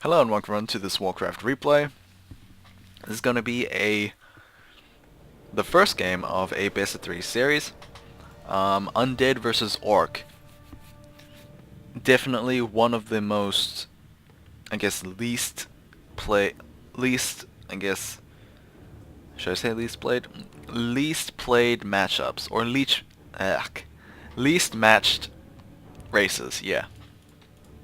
Hello and welcome to this Warcraft replay. This is going to be the first game of a WC3 series. Undead versus Orc. Definitely one of the most, I guess, should I say least played? Least played matchups, or least matched races, yeah.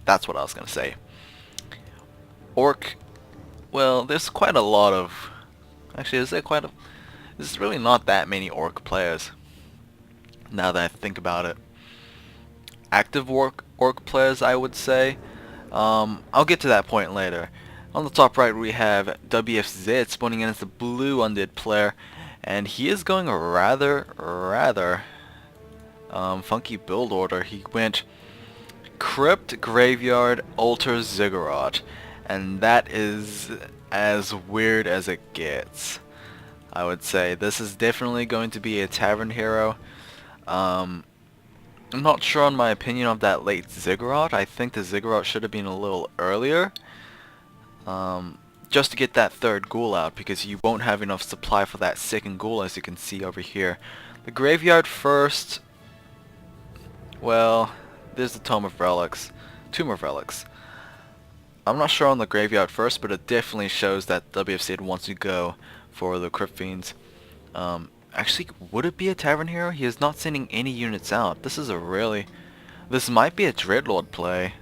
That's what I was going to say. Orc, well, there's quite a lot of, actually, there's really not that many Orc players, now that I think about it. Active orc players, I would say. I'll get to that point later. On the top right we have WFZ spawning in as the blue undead player, and he is going a rather funky build order. He went Crypt, Graveyard, Altar, Ziggurat, and that is as weird as it gets. I would say this is definitely going to be a tavern hero. I'm not sure on my opinion of that late Ziggurat. I think the Ziggurat should have been a little earlier. Just to get that third ghoul out, because you won't have enough supply for that second ghoul, as you can see over here. The Graveyard first, well, there's the Tomb of Relics. I'm not sure on the Graveyard first, but it definitely shows that WFZ wants to go for the Crypt Fiends. Actually, would it be a Tavern Hero? He is not sending any units out. This might be a Dreadlord play.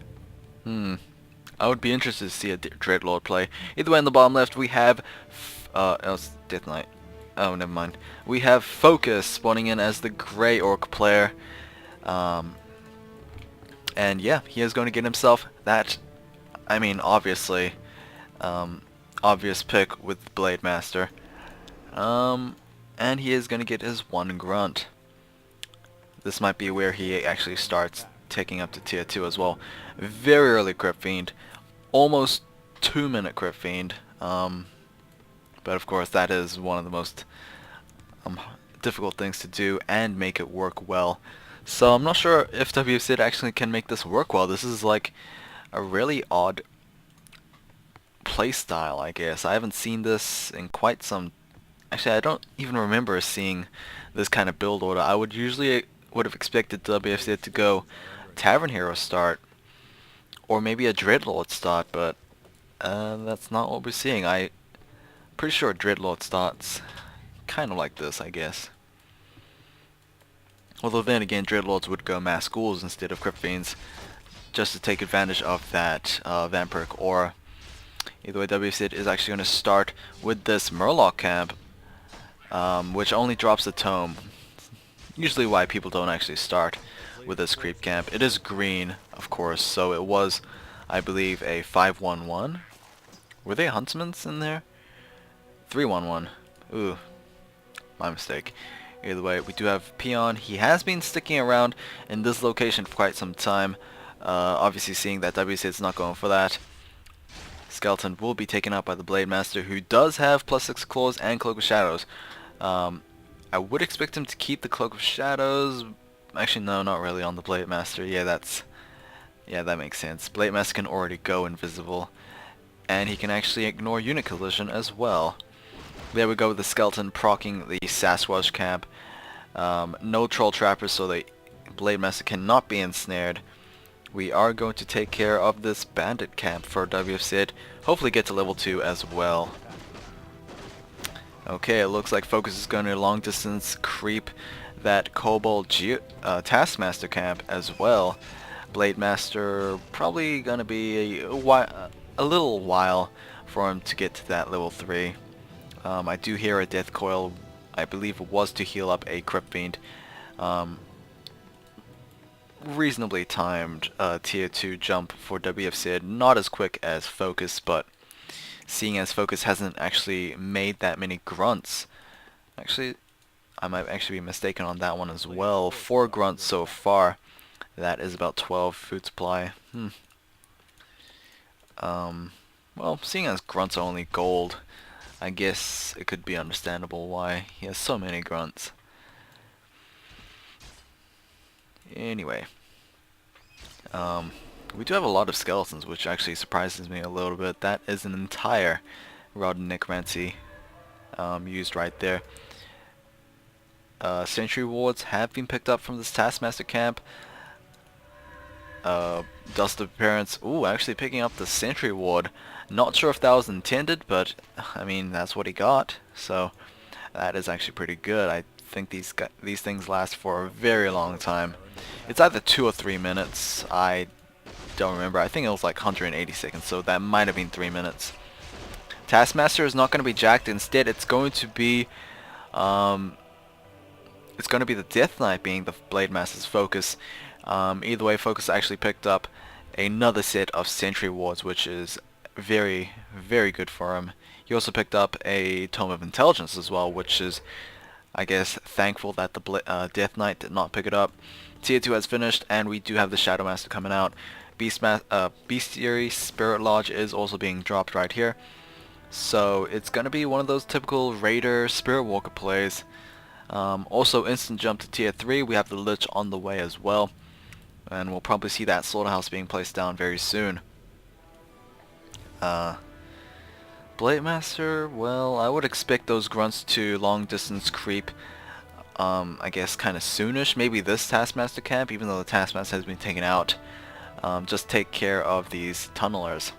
I would be interested to see a Dreadlord play. Either way, in the bottom left we have, Death Knight. Oh, never mind. We have FoCuS spawning in as the Grey Orc player. And yeah, he is going to get himself that, I mean, obviously, obvious pick with Blade Master. And he is going to get his one grunt. This might be where he actually starts taking up to tier 2 as well. Very early Crypt Fiend. Almost 2-minute Crypt Fiend. But of course that is one of the most difficult things to do and make it work well. So I'm not sure if WFZ actually can make this work well. This is like a really odd playstyle, I guess. I haven't seen this in quite some. Actually, I don't even remember seeing this kind of build order. I would have expected WFZ to go Tavern Hero start, or maybe a Dreadlord start, but that's not what we're seeing. I'm pretty sure Dreadlord starts kind of like this, I guess. Although then again, Dreadlords would go Mass Ghouls instead of Crypt Fiends, just to take advantage of that Vampiric aura. Either way, WFZ is actually going to start with this Murloc camp, which only drops the tome. Usually why people don't actually start with this creep camp. It is green, of course, so it was, I believe, a 5-1-1. Were they Huntsmans in there? 3-1-1. Ooh, my mistake. Either way, we do have Peon. He has been sticking around in this location for quite some time. Obviously seeing that WC is not going for that. Skeleton will be taken out by the Blade Master, who does have +6 claws and Cloak of Shadows. I would expect him to keep the Cloak of Shadows. Actually, no, not really on the Blade Master. Yeah, that makes sense. Blade Master can already go invisible, and he can actually ignore unit collision as well. There we go with the Skeleton proccing the Sasquatch camp. No Troll Trappers, so the Blade Master cannot be ensnared. We are going to take care of this Bandit camp for WFZ. Hopefully get to level 2 as well. Okay, it looks like FoCuS is going to long distance creep that Kobold Taskmaster camp as well. Blade Master probably going to be a little while for him to get to that level 3. I do hear a Death Coil. I believe it was to heal up a Crypt Fiend. Reasonably timed tier 2 jump for WFZ. Not as quick as FoCuS, but seeing as FoCuS hasn't actually made that many grunts. Actually, I might actually be mistaken on that one as well. 4 grunts so far. That is about 12 food supply. Well, seeing as grunts are only gold, I guess it could be understandable why he has so many grunts. Anyway, We do have a lot of skeletons, which actually surprises me a little bit. That is an entire Rod and Necromancy used right there. Sentry wards have been picked up from this Taskmaster camp. Dust of Appearance, ooh, actually picking up the Sentry ward. Not sure if that was intended, but I mean, that's what he got. So that is actually pretty good. I think these things last for a very long time. It's either 2 or 3 minutes. I don't remember. I think it was like 180 seconds, so that might have been 3 minutes. Taskmaster is not going to be jacked. Instead, it's going to be the Death Knight being the Blade Master's focus. Either way, FoCuS actually picked up another set of Sentry wards, which is very, very good for him. He also picked up a Tome of Intelligence as well, which is, I guess, thankful that the Death Knight did not pick it up. Tier 2 has finished, and we do have the Shadow Master coming out. Bestiary Spirit Lodge is also being dropped right here. So it's going to be one of those typical Raider Spirit Walker plays. Also instant jump to tier 3, we have the Lich on the way as well. And we'll probably see that Slaughterhouse being placed down very soon. Blade Master, well, I would expect those grunts to long distance creep, I guess kind of soonish. Maybe this Taskmaster camp, even though the Taskmaster has been taken out. Just take care of these tunnelers.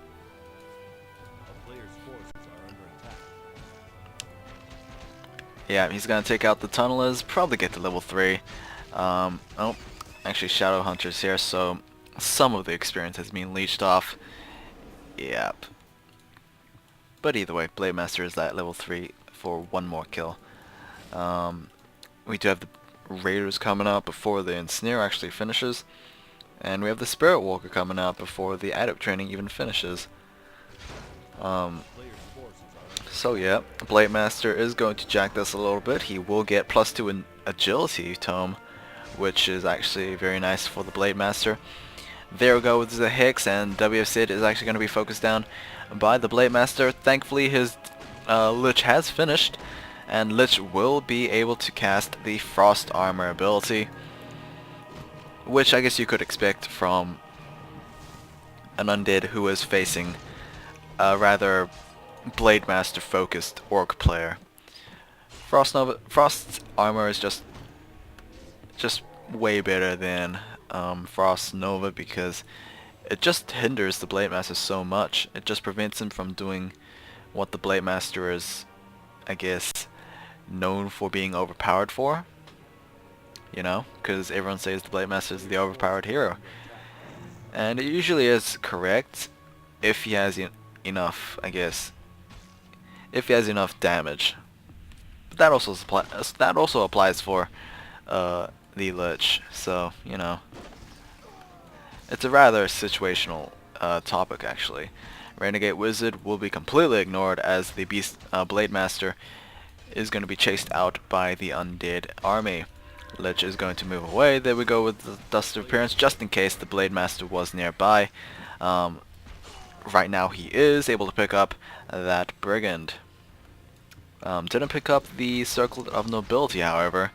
Yeah, he's gonna take out the tunnelers, probably get to level 3. Oh, actually Shadow Hunter's here, so some of the experience has been leached off. Yep. But either way, Blade Master is at level 3 for one more kill. We do have the Raiders coming out before the Ensnare actually finishes. And we have the Spirit Walker coming out before the Adept training even finishes. So yeah, Blade Master is going to jack this a little bit. He will get +2 in Agility Tome, which is actually very nice for the Blade Master. There we go with the Hex, and WFZ is actually going to be focused down by the Blade Master. Thankfully his Lich has finished, and Lich will be able to cast the Frost Armor ability, which I guess you could expect from an undead who is facing a rather Blade Master focused Orc player. Frost Armor is just way better than Frost Nova because it just hinders the Blade Master so much. It just prevents him from doing what the Blade Master is, I guess, known for being overpowered for. You know, because everyone says the Blade Master is the overpowered hero. And it usually is correct if he has enough, I guess, if he has enough damage. But that also applies for the Lich, so, you know. It's a rather situational topic, actually. Renegade Wizard will be completely ignored as the Blade Master is going to be chased out by the undead army. Lich is going to move away. There we go with the Dust of Appearance, just in case the Blade Master was nearby. Right now he is able to pick up that Brigand. Didn't pick up the Circle of Nobility, however.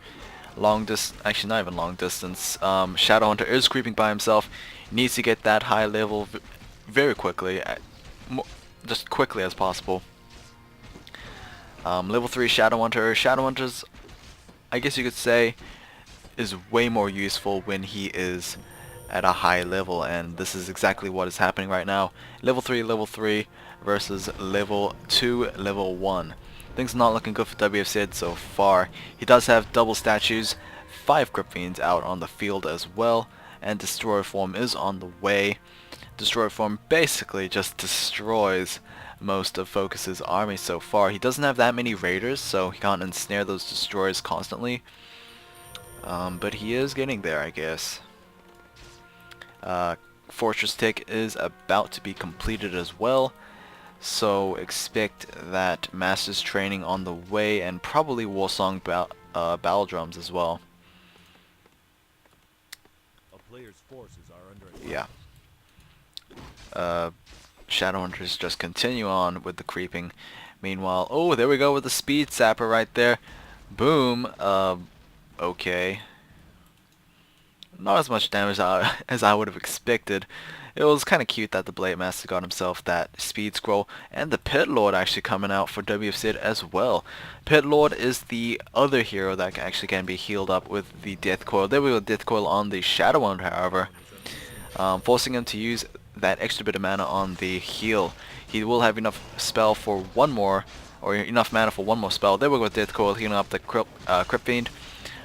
Actually not even long distance. Shadow Hunter is creeping by himself. Needs to get that high level very quickly, just quickly as possible. Level 3 Shadow Hunter. Shadow Hunter's, I guess you could say, is way more useful when he is at a high level, and this is exactly what is happening right now. Level 3 versus level 2, level 1. Things not looking good for WFZ so far. He does have double statues, 5 Crypt Fiends out on the field as well, and Destroyer Form is on the way. Destroyer Form basically just destroys most of FoCuS's army so far. He doesn't have that many Raiders, so he can't ensnare those destroyers constantly. But he is getting there, I guess. Fortress Tick is about to be completed as well, so expect that Master's Training on the way, and probably Warsong Battle Drums as well. A player's forces are under attack. Yeah. Shadowhunters just continue on with the creeping. Meanwhile, oh, there we go with the Speed Sapper right there. Boom. Okay. not as much damage as I would have expected. It was kind of cute that the Blade Master got himself that speed scroll, and the Pit Lord actually coming out for WFZ as well. Pit Lord is the other hero that actually can be healed up with the Death Coil. There we go, Death Coil on the Shadow Hunter, however, forcing him to use that extra bit of mana on the heal. He will have enough spell for one more, or enough mana for one more spell. There we go, Death Coil healing up the Crypt Fiend.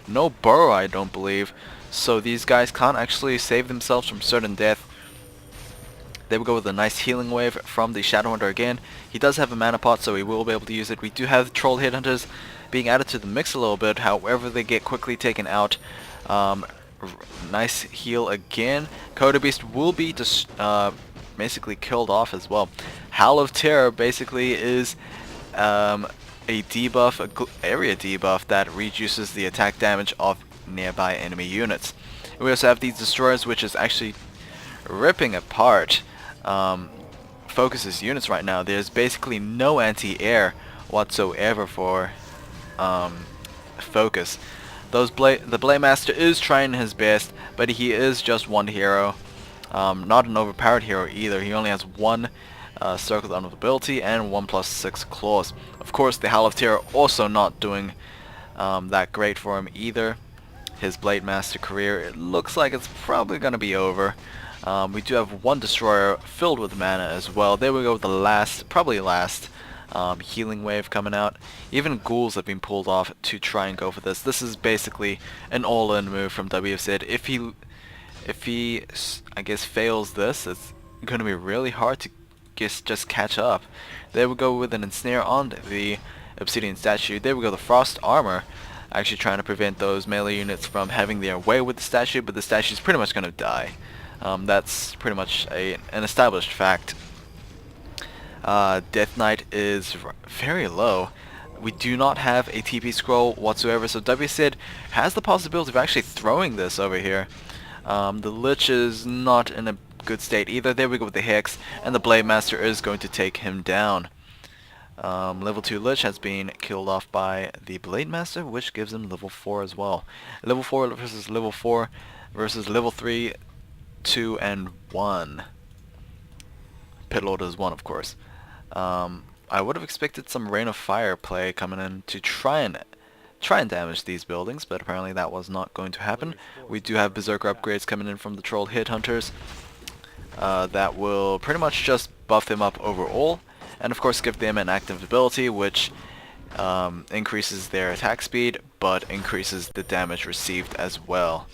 No burrow, I don't believe, so these guys can't actually save themselves from certain death. There we go with a nice healing wave from the Shadowhunter again. He does have a mana pot, so he will be able to use it. We do have Troll Headhunters being added to the mix a little bit, however they get quickly taken out. Nice heal again. Coda Beast will be just basically killed off as well. Howl of Terror basically is a debuff, area debuff that reduces the attack damage of nearby enemy units. We also have these destroyers, which is actually ripping apart FoCuS's units right now. There's basically no anti-air whatsoever for FoCuS. The Blade Master is trying his best, but he is just one hero. Not an overpowered hero either. He only has one Circle of Unavailability and 1+6 claws. Of course, the Howl of Terror also not doing that great for him either. His Blade Master career, it looks like it's probably going to be over. We do have one destroyer filled with mana as well. There we go with the last, probably last, healing wave coming out. Even ghouls have been pulled off to try and go for this. This is basically an all-in move from WFZ. If he, I guess, fails this, it's going to be really hard to just catch up. There we go with an ensnare on the Obsidian statue. There we go, the Frost armor, actually trying to prevent those melee units from having their way with the statue, but the statue's pretty much going to die. That's pretty much an established fact. Death Knight is very low. We do not have a TP scroll whatsoever, so WFZ has the possibility of actually throwing this over here. The Lich is not in a good state either. There we go with the Hex, and the Blade Master is going to take him down. Level 2 Lich has been killed off by the Blade Master, which gives him level 4 as well. Level 4 versus level 4 versus level 3, 2, and 1. Pit Lord is 1, of course. I would have expected some Rain of Fire play coming in to try and damage these buildings, but apparently that was not going to happen. We do have Berserker upgrades coming in from the Troll Headhunters that will pretty much just buff them up overall, and of course give them an active ability which increases their attack speed but increases the damage received as well.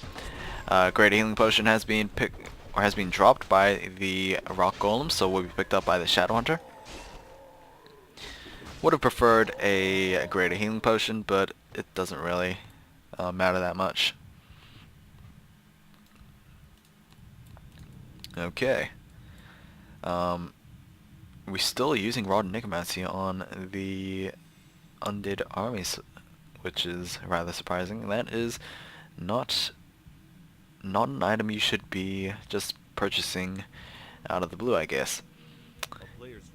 Greater Healing Potion has been dropped by the Rock Golem, so will be picked up by the Shadowhunter. Would have preferred a Greater Healing Potion, but it doesn't really matter that much. Okay. We're still using Rod and Necromancy on the undead armies, which is rather surprising. That is not an item you should be just purchasing out of the blue, I guess.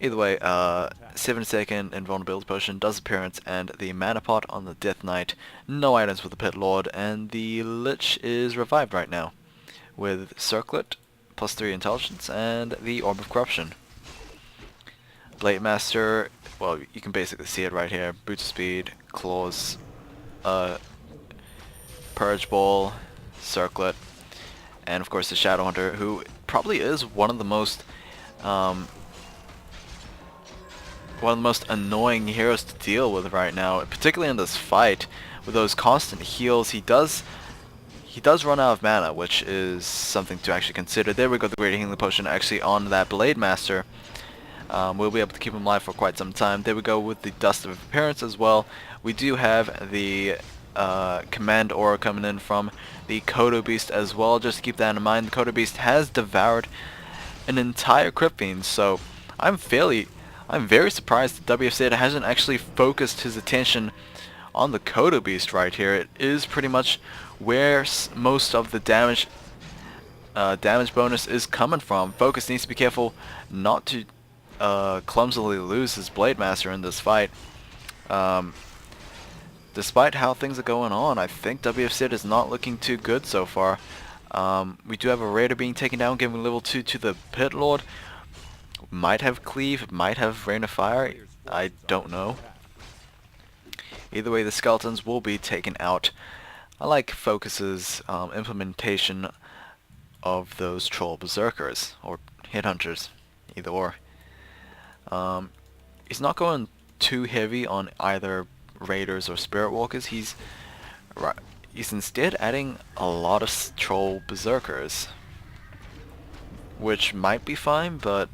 Either way, 7-second Invulnerability Potion does appearance, and the Mana Pot on the Death Knight. No items with the Pit Lord, and the Lich is revived right now with Circlet, +3 Intelligence, and the Orb of Corruption. Blade Master, well, you can basically see it right here. Boots of Speed, Claws, Purge Ball, Circlet, and of course the Shadowhunter, who probably is one of the most annoying heroes to deal with right now, particularly in this fight. With those constant heals, he does run out of mana, which is something to actually consider. There we go, the Greater Healing Potion actually on that Blade Master. We'll be able to keep him alive for quite some time. There we go with the Dust of Appearance as well. We do have the Command Aura coming in from the Kodo Beast as well. Just keep that in mind. The Kodo Beast has devoured an entire Crypt Fiend, so I'm very surprised that WFZ hasn't actually focused his attention on the Kodo Beast right here. It is pretty much where most of the damage bonus is coming from. FoCuS needs to be careful not to clumsily lose his Blade Master in this fight. Despite how things are going on, I think WFZ is not looking too good so far. We do have a Raider being taken down, giving level 2 to the Pit Lord. Might have Cleave, might have Rain of Fire, I don't know. Either way, the skeletons will be taken out. I like FoCuS's implementation of those troll berserkers, or headhunters, either or. He's not going too heavy on either raiders or spirit walkers. He's instead adding a lot of troll berserkers, which might be fine, but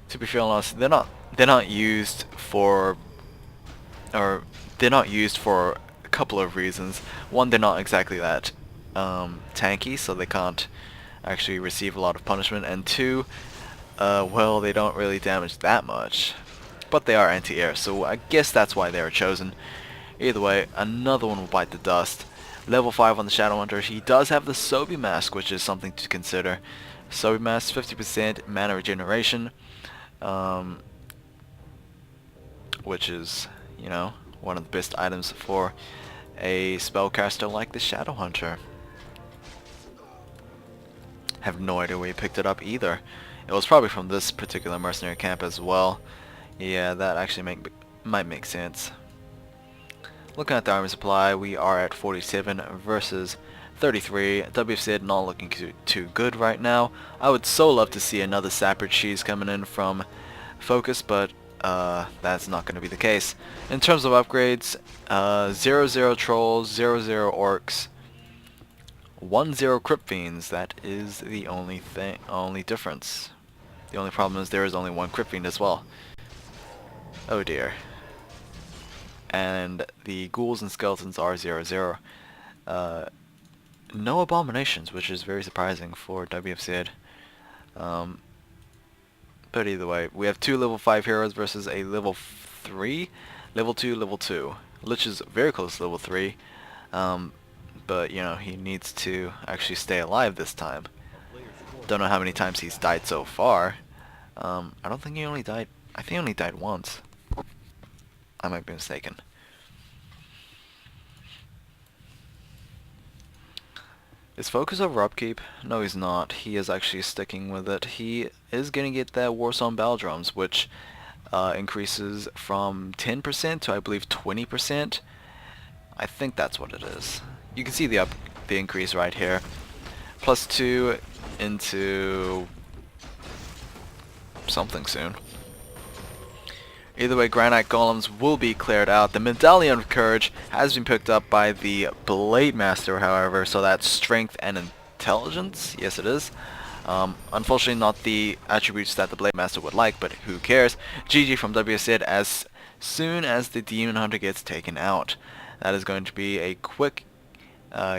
to be fair and honest, they're not used for a couple of reasons. One, they're not exactly that tanky, so they can't actually receive a lot of punishment, and two, well, they don't really damage that much, but they are anti-air, so I guess that's why they were chosen. Either way, another one will bite the dust. Level 5 on the Shadow Hunter. He does have the Sobi Mask, which is something to consider. Sobi Mask, 50% mana regeneration, which is, you know, one of the best items for a spellcaster like the Shadow Hunter. Have no idea where he picked it up either. It was probably from this particular mercenary camp as well. Yeah, that actually might make sense. Looking at the army supply, we are at 47 versus 33. WFZ not looking too good right now. I would so love to see another Sapper Cheese coming in from FoCuS, but that's not going to be the case. In terms of upgrades, 0-0 Trolls, 0-0 Orcs, 1-0 Crypt Fiends. That is the only difference. The only problem is there is only one Crypt Fiend as well. Oh dear. And the ghouls and skeletons are 0-0. No abominations, which is very surprising for WFZ. But either way, we have two level 5 heroes versus a level 3, level 2, level 2. Lich is very close to level 3, but you know, he needs to actually stay alive this time. Don't know how many times he's died so far. I don't think he only died, I think he only died once. I might be mistaken. Is FoCuS over upkeep? No, he's not. He is actually sticking with it. He is going to get that Warsong Battle Drums, which increases from 10% to I believe 20%. I think that's what it is. You can see the increase right here. +2 into something soon. Either way, Granite Golems will be cleared out. The Medallion of Courage has been picked up by the Blade Master, however, so that's Strength and Intelligence. Yes, it is. Unfortunately, not the attributes that the Blade Master would like, but who cares? GG from WFZ as soon as the Demon Hunter gets taken out. That is going to be a quick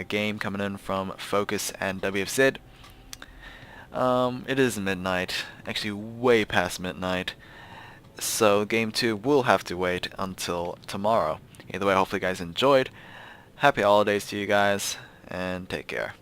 game coming in from FoCuS and WFZ. It is midnight, actually way past midnight. So game 2 will have to wait until tomorrow. Either way, hopefully you guys enjoyed. Happy holidays to you guys, and take care.